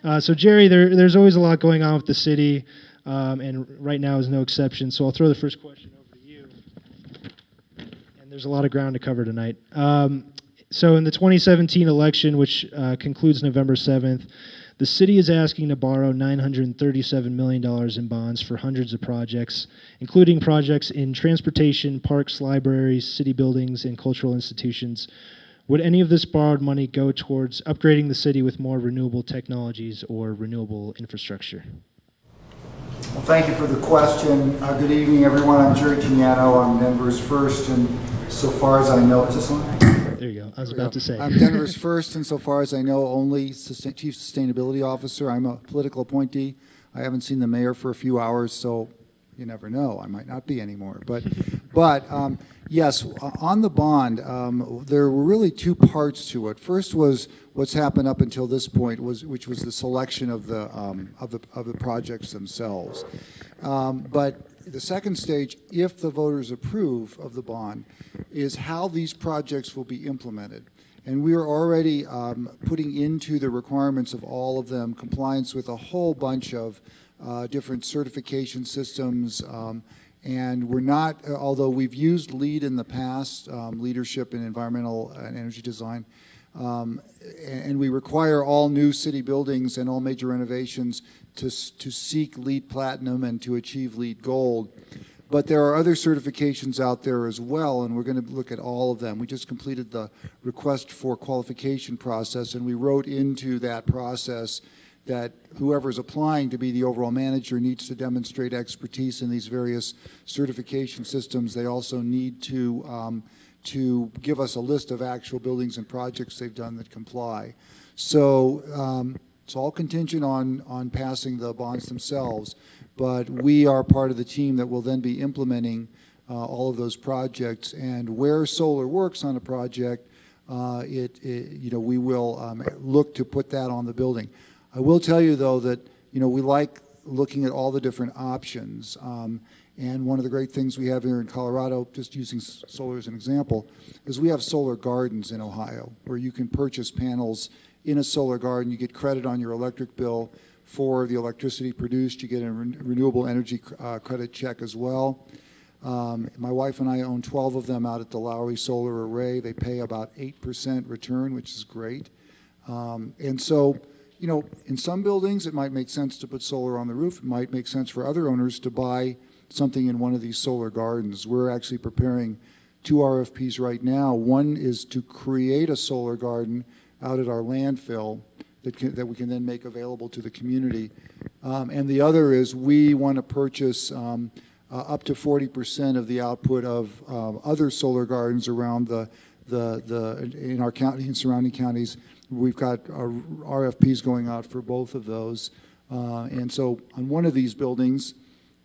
So Jerry, there's always a lot going on with the city, and right now is no exception. So I'll throw the first question over to you. And there's a lot of ground to cover tonight. So in the 2017 election, which concludes November 7th, the city is asking to borrow $937 million in bonds for hundreds of projects, including projects in transportation, parks, libraries, city buildings, and cultural institutions. Would any of this borrowed money go towards upgrading the city with more renewable technologies or renewable infrastructure? Well, thank you for the question. Good evening, everyone. I'm Jerry Tinianow. I'm Denver's first, and so far as I know, is this on? There you go. I was about to say. I'm Denver's first, and so far as I know, only Chief Sustainability Officer. I'm a political appointee. I haven't seen the mayor for a few hours, so you never know. I might not be anymore. But yes, on the bond, there were really two parts to it. First was what's happened up until this point, which was the selection of the projects themselves. But the second stage, if the voters approve of the bond, is how these projects will be implemented. And we are already putting into the requirements of all of them compliance with a whole bunch of different certification systems. And we're not, although we've used LEED in the past, Leadership in Environmental and Energy Design, and we require all new city buildings and all major renovations to seek LEED Platinum and to achieve LEED Gold. But there are other certifications out there as well, and we're going to look at all of them. We just completed the request for qualification process, and we wrote into that process that whoever's applying to be the overall manager needs to demonstrate expertise in these various certification systems. They also need to give us a list of actual buildings and projects they've done that comply. So it's all contingent on passing the bonds themselves, but we are part of the team that will then be implementing all of those projects. And where solar works on a project, we will look to put that on the building. I will tell you, though, that we like looking at all the different options. And one of the great things we have here in Colorado, just using solar as an example, is we have solar gardens in Ohio where you can purchase panels in a solar garden. You get credit on your electric bill for the electricity produced. You get a renewable energy credit check as well. My wife and I own 12 of them out at the Lowry Solar Array. They pay about 8% return, which is great. And so, in some buildings, it might make sense to put solar on the roof. It might make sense for other owners to buy something in one of these solar gardens. We're actually preparing 2 RFPs right now. One is to create a solar garden out at our landfill that we can then make available to the community. And the other is we want to purchase up to 40% of the output of other solar gardens around in our county and surrounding counties. We've got RFPs going out for both of those. And so on one of these buildings,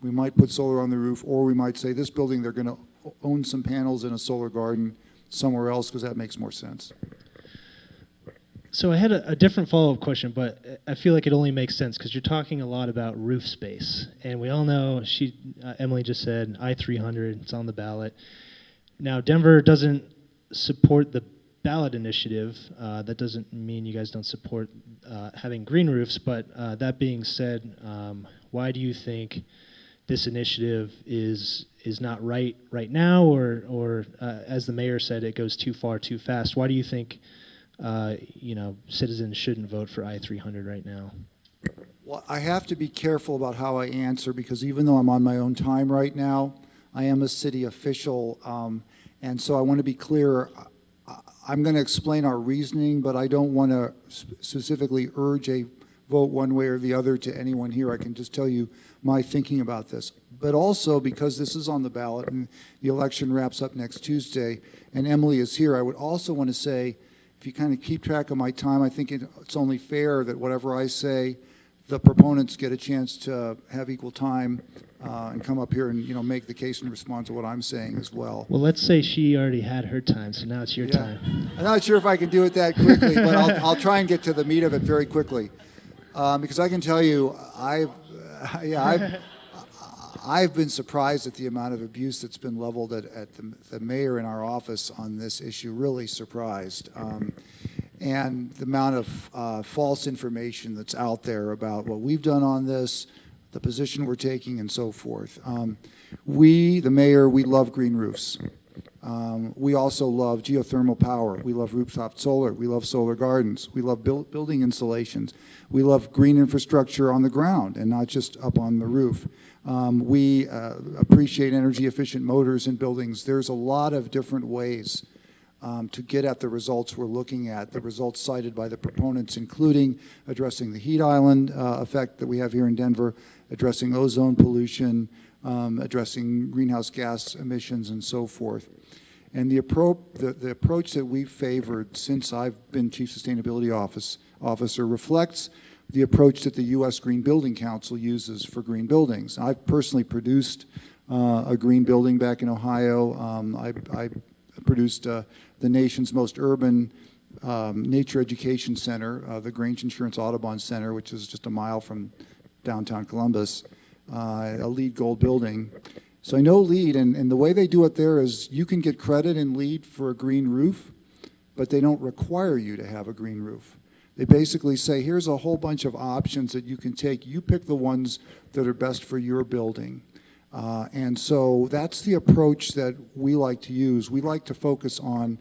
we might put solar on the roof, or we might say this building, they're going to own some panels in a solar garden somewhere else because that makes more sense. So I had a different follow-up question, but I feel like it only makes sense because you're talking a lot about roof space. And we all know, Emily just said, I-300, it's on the ballot. Now, Denver doesn't support the ballot initiative. That doesn't mean you guys don't support having green roofs, but that being said, why do you think this initiative is not right now, or as the mayor said, it goes too far too fast? Why do you think citizens shouldn't vote for I-300 right now? Well, I have to be careful about how I answer because even though I'm on my own time right now, I am a city official, and so I want to be clear. I'm going to explain our reasoning, but I don't want to specifically urge a vote one way or the other to anyone here. I can just tell you my thinking about this. But also, because this is on the ballot and the election wraps up next Tuesday, and Emily is here, I would also want to say, if you kind of keep track of my time, I think it's only fair that whatever I say, the proponents get a chance to have equal time and come up here and make the case and respond to what I'm saying as well. Well, let's say she already had her time, so now it's your time. I'm not sure if I can do it that quickly, but I'll try and get to the meat of it very quickly, because I can tell you I've been surprised at the amount of abuse that's been leveled at the mayor in our office on this issue. Really surprised. and the amount of false information that's out there about what we've done on this, the position we're taking, and so forth. We, the mayor, we love green roofs. We also love geothermal power. We love rooftop solar. We love solar gardens. We love building installations. We love green infrastructure on the ground and not just up on the roof. We appreciate energy efficient motors in buildings. There's a lot of different ways to get at the results we're looking at, the results cited by the proponents, including addressing the heat island effect that we have here in Denver, addressing ozone pollution, addressing greenhouse gas emissions, and so forth. And the approach that we've favored since I've been Chief Sustainability Officer reflects the approach that the U.S. Green Building Council uses for green buildings. I've personally produced a green building back in Ohio. I produced the nation's most urban nature education center, the Grange Insurance Audubon Center, which is just a mile from downtown Columbus, a LEED Gold building. So I know LEED, and the way they do it there is you can get credit in LEED for a green roof, but they don't require you to have a green roof. They basically say, here's a whole bunch of options that you can take. You pick the ones that are best for your building. And so that's the approach that we like to use. We like to focus on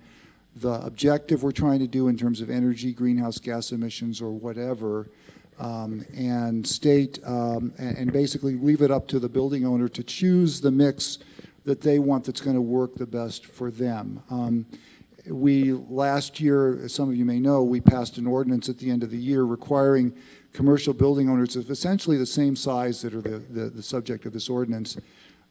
the objective we're trying to do in terms of energy, greenhouse gas emissions, or whatever, and state and basically leave it up to the building owner to choose the mix that they want that's going to work the best for them. Last year, as some of you may know, we passed an ordinance at the end of the year requiring commercial building owners of essentially the same size that are the subject of this ordinance,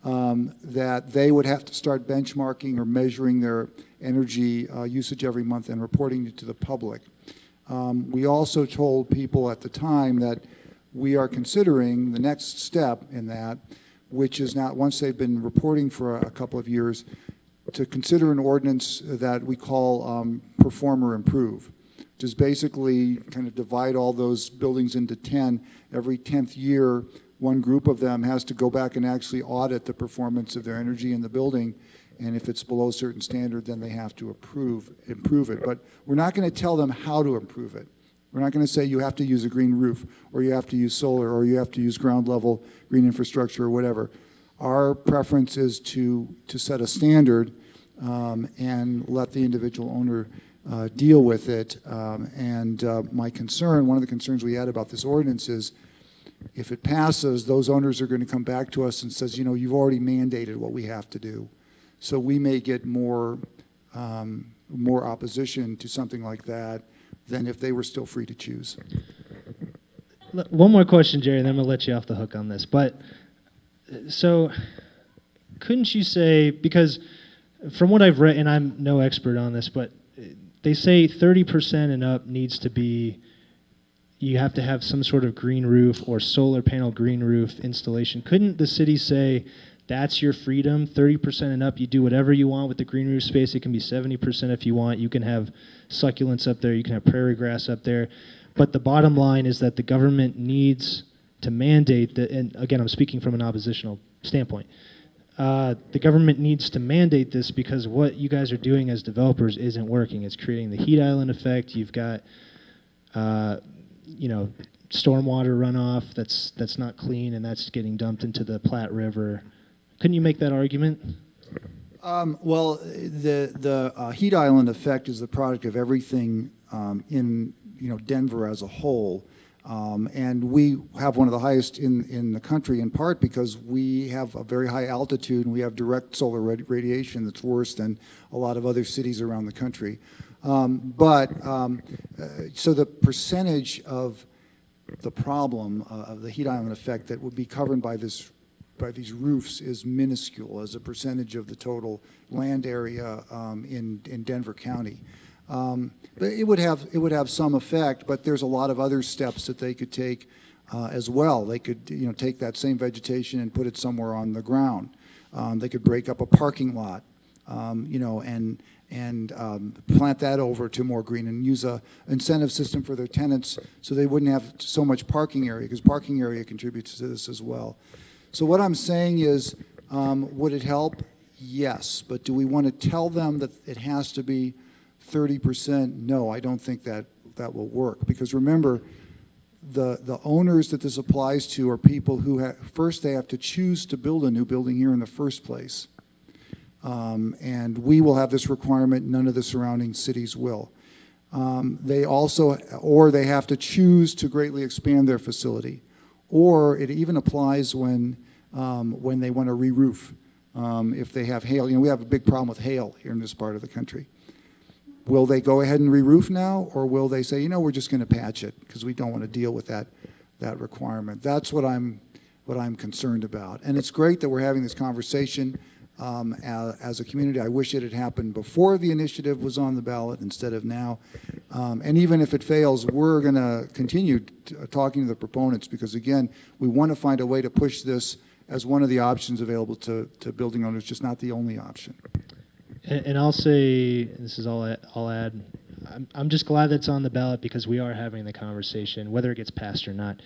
that they would have to start benchmarking or measuring their energy usage every month and reporting it to the public. We also told people at the time that we are considering the next step in that, which is not, once they've been reporting for a couple of years, to consider an ordinance that we call perform or improve, which is basically kind of divide all those buildings into 10. Every 10th year, one group of them has to go back and actually audit the performance of their energy in the building. And if it's below a certain standard, then they have to improve it. But we're not going to tell them how to improve it. We're not going to say you have to use a green roof, or you have to use solar, or you have to use ground level green infrastructure, or whatever. Our preference is to set a standard and let the individual owner deal with it. My concern, one of the concerns we had about this ordinance is, if it passes, those owners are going to come back to us and says, you know, you've already mandated what we have to do. So we may get more opposition to something like that than if they were still free to choose. One more question, Jerry, and then I'm going to let you off the hook on this. But so couldn't you say, because from what I've read, and I'm no expert on this, but they say 30% and up needs to be, you have to have some sort of green roof or solar panel green roof installation. Couldn't the city say, that's your freedom, 30% and up, you do whatever you want with the green roof space? It can be 70% if you want. You can have succulents up there. You can have prairie grass up there. But the bottom line is that the government needs to mandate that, and again, I'm speaking from an oppositional standpoint. The government needs to mandate this because what you guys are doing as developers isn't working. It's creating the heat island effect. You've got, stormwater runoff that's not clean, and that's getting dumped into the Platte River. Couldn't you make that argument? Well, the heat island effect is the product of everything in Denver as a whole. And we have one of the highest in the country, in part because we have a very high altitude and we have direct solar radiation that's worse than a lot of other cities around the country. So the percentage of the problem of the heat island effect that would be covered by these roofs is minuscule as a percentage of the total land area in Denver County. But it would have some effect, but there's a lot of other steps that they could take as well. They could take that same vegetation and put it somewhere on the ground. They could break up a parking lot, and plant that over to more green and use a incentive system for their tenants so they wouldn't have so much parking area, because parking area contributes to this as well. So what I'm saying is, would it help? Yes, but do we want to tell them that it has to be 30%, no, I don't think that will work. Because remember, the owners that this applies to are people who first they have to choose to build a new building here in the first place. And we will have this requirement, none of the surrounding cities will. They also, or they have to choose to greatly expand their facility. Or it even applies when they want to re-roof. If they have hail, we have a big problem with hail here in this part of the country. Will they go ahead and re-roof now, or will they say, we're just going to patch it because we don't want to deal with that requirement? That's what I'm concerned about. And it's great that we're having this conversation as a community. I wish it had happened before the initiative was on the ballot instead of now. And even if it fails, we're going to continue talking to the proponents because, again, we want to find a way to push this as one of the options available to building owners, just not the only option. And I'll say, this is all I'll add, I'm just glad that it's on the ballot because we are having the conversation, whether it gets passed or not.